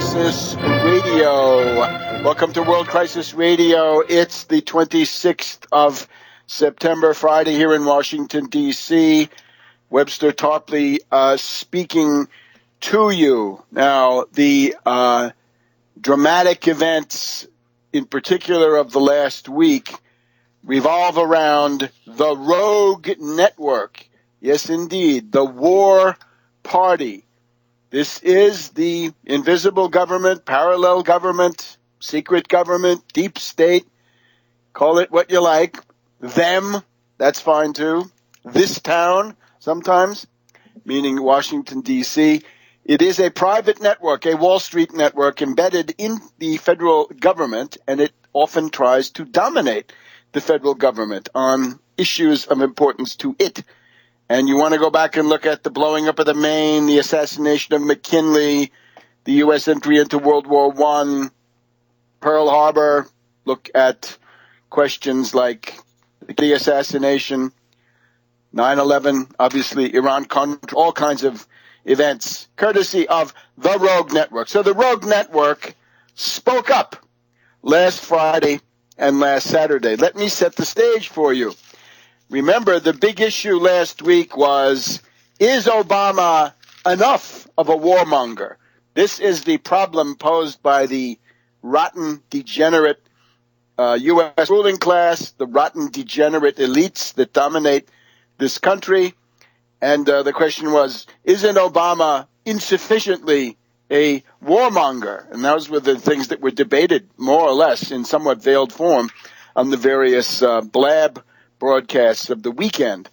Crisis Radio. Welcome to World Crisis Radio. It's the 26th of September, Friday here in Washington, D.C. Webster Tarpley speaking to you. Now, the dramatic events, in particular of the last week, revolve around the rogue network. Yes, indeed, the war party. This is the invisible government, parallel government, secret government, deep state. Call it what you like. Them, that's fine too. This town, sometimes, meaning Washington, D.C. It is a private network, a Wall Street network embedded in the federal government, and it often tries to dominate the federal government on issues of importance to it. And you want to go back and look at the blowing up of the Maine, the assassination of McKinley, the U.S. entry into World War I, Pearl Harbor, look at questions like the assassination, 9/11, obviously Iran-Contra, all kinds of events, courtesy of the Rogue Network. So the Rogue Network spoke up last Friday and last Saturday. Let me set the stage for you. Remember, the big issue last week was, is Obama enough of a warmonger? This is the problem posed by the rotten, degenerate U.S. ruling class, the rotten, degenerate elites that dominate this country. And the question was, isn't Obama insufficiently a warmonger? And those were the things that were debated, more or less, in somewhat veiled form on the various blab broadcasts of the weekend.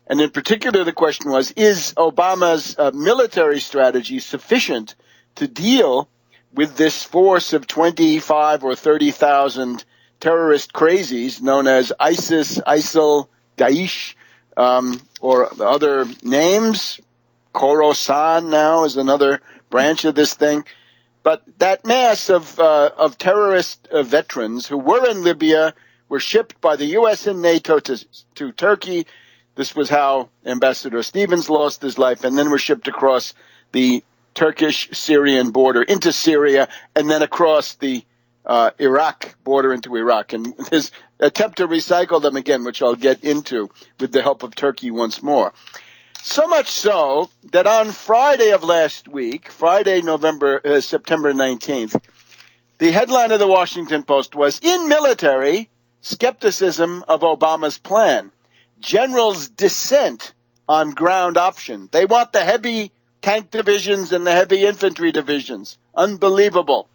And in particular, the question was, is Obama's military strategy sufficient to deal with this force of 25 or 30,000 terrorist crazies known as ISIS, ISIL, Daesh, or other names? Khorasan now is another branch of this thing. But that mass of terrorist veterans who were in Libya were shipped by the U.S. and NATO to Turkey. This was how Ambassador Stevens lost his life, and then were shipped across the Turkish-Syrian border into Syria, and then across the Iraq border into Iraq. And his attempt to recycle them again, which I'll get into with the help of Turkey once more. So much so that on Friday of last week, Friday, September 19th, the headline of the Washington Post was, "In military skepticism of Obama's plan. Generals dissent on ground option." They want the heavy tank divisions and the heavy infantry divisions. Unbelievable.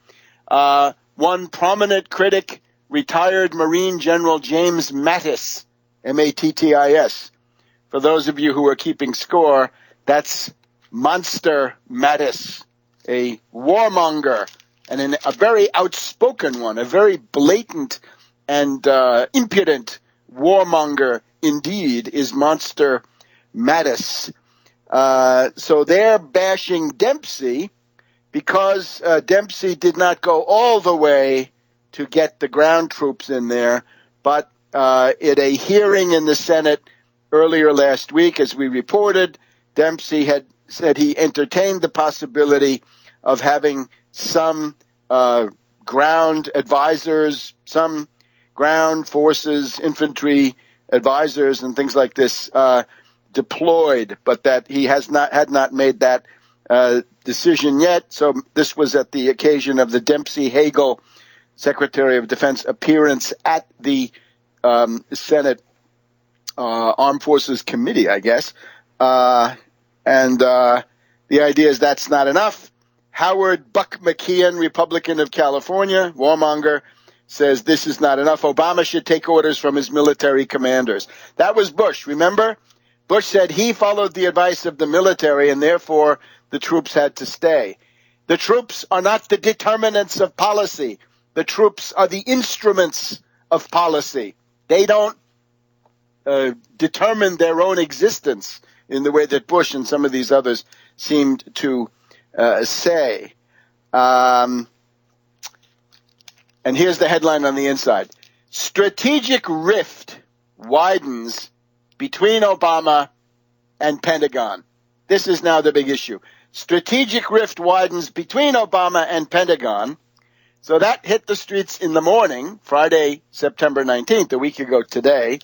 One prominent critic, retired Marine General James Mattis, M-A-T-T-I-S. For those of you who are keeping score, that's Monster Mattis, a warmonger, and a very outspoken one, a very blatant and impudent warmonger indeed is Monster Mattis. So they're bashing Dempsey because Dempsey did not go all the way to get the ground troops in there, but at a hearing in the Senate earlier last week, as we reported, Dempsey had said he entertained the possibility of having some ground advisors, some ground forces, infantry advisors and things like this deployed, but that he had not made that decision yet. So this was at the occasion of the Dempsey-Hagel Secretary of Defense appearance at the Senate Armed Forces Committee, I guess. And the idea is that's not enough. Howard Buck McKeon, Republican of California, warmonger, says this is not enough. Obama should take orders from his military commanders. That was Bush, remember? Bush said he followed the advice of the military and therefore the troops had to stay. The troops are not the determinants of policy. The troops are the instruments of policy. They don't determine their own existence in the way that Bush and some of these others seemed to say. And here's the headline on the inside. Strategic rift widens between Obama and Pentagon. this is now the big issue. Strategic rift widens between Obama and Pentagon. So that hit the streets in the morning, Friday, September 19th, a week ago today.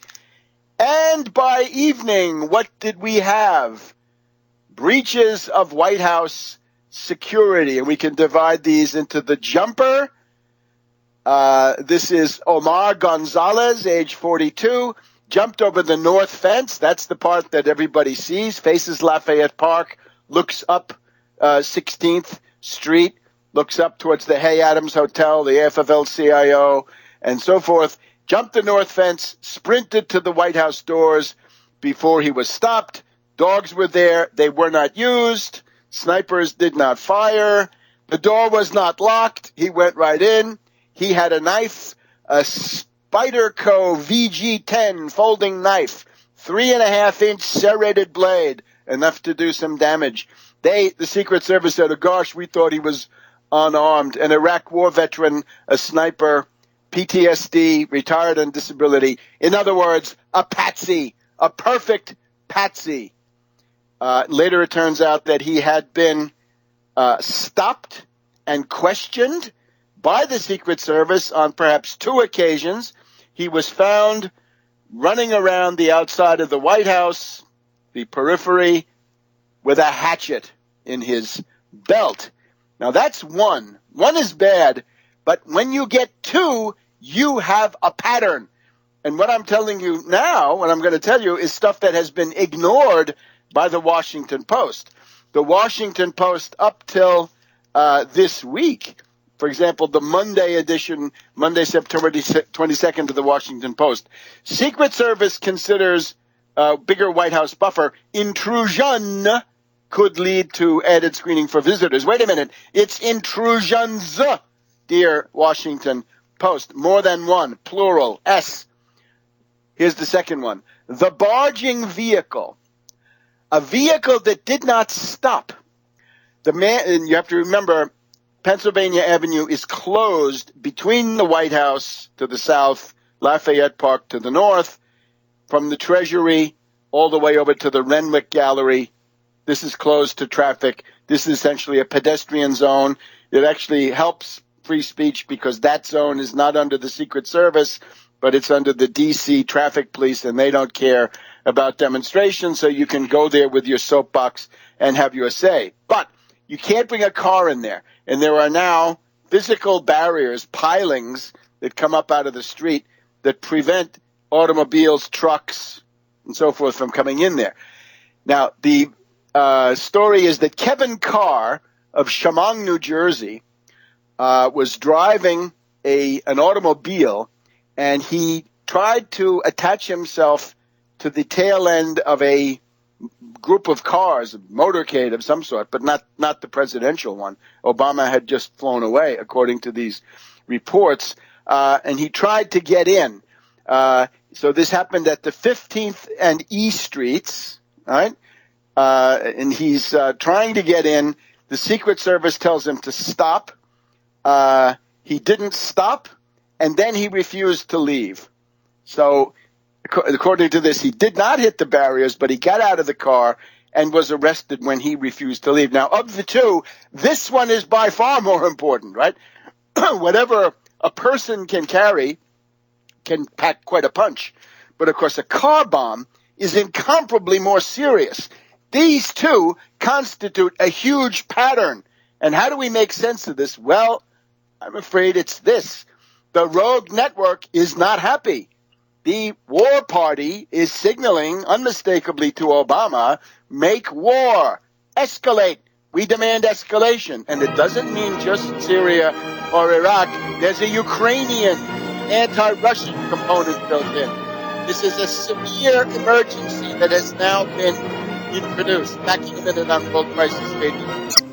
And by evening, what did we have? Breaches of White House security. And we can divide these into the jumper. This is Omar Gonzalez, age 42, jumped over the north fence. That's the part that everybody sees, faces Lafayette Park, looks up 16th Street, looks up towards the Hay Adams Hotel, the AFL-CIO, and so forth. Jumped the north fence, sprinted to the White House doors before he was stopped. Dogs were there. They were not used. Snipers did not fire. The door was not locked. He went right in. He had a knife, a Spyderco VG10 folding knife, 3.5-inch serrated blade, enough to do some damage. The Secret Service said, oh gosh, we thought he was unarmed. An Iraq war veteran, a sniper, PTSD, retired on disability. In other words, a patsy, a perfect patsy. Later it turns out that he had been stopped and questioned by the Secret Service on perhaps 2 occasions. He was found running around the outside of the White House, the periphery, with a hatchet in his belt. Now that's one. One is bad, but when you get 2, you have a pattern. And what I'm telling you now, what I'm going to tell you, is stuff that has been ignored by the Washington Post. The Washington Post up till this week, for example, the Monday edition, Monday, September 22nd of the Washington Post, Secret Service considers bigger White House buffer intrusion could lead to added screening for visitors. Wait a minute. It's intrusions, dear Washington Post. More than one, plural, S. Here's the second one. The barging vehicle, a vehicle that did not stop. And you have to remember, Pennsylvania Avenue is closed between the White House to the south, Lafayette Park to the north, from the Treasury all the way over to the Renwick Gallery. This is closed to traffic. This is essentially a pedestrian zone. It actually helps free speech because that zone is not under the Secret Service, but it's under the D.C. traffic police, and they don't care about demonstrations, so you can go there with your soapbox and have your say. But you can't bring a car in there, and there are now physical barriers, pilings that come up out of the street that prevent automobiles, trucks, and so forth from coming in there. Now, the story is that Kevin Carr of Chemung, New Jersey, was driving an automobile, and he tried to attach himself to the tail end of a group of cars, a motorcade of some sort, but not the presidential one. Obama had just flown away, according to these reports, and he tried to get in. So this happened at the 15th and E Streets, right? And he's trying to get in. The Secret Service tells him to stop. He didn't stop, and then he refused to leave. So according to this, he did not hit the barriers, but he got out of the car and was arrested when he refused to leave. Now, of the two, this one is by far more important, right? Whatever a person can carry can pack quite a punch. But, of course, a car bomb is incomparably more serious. These two constitute a huge pattern. And how do we make sense of this? Well, I'm afraid it's this. The rogue network is not happy. The war party is signaling unmistakably to Obama, make war, escalate. We demand escalation. And it doesn't mean just Syria or Iraq. There's a Ukrainian anti-Russian component built in. This is a severe emergency that has now been introduced. Back in a minute on World Crisis Radio.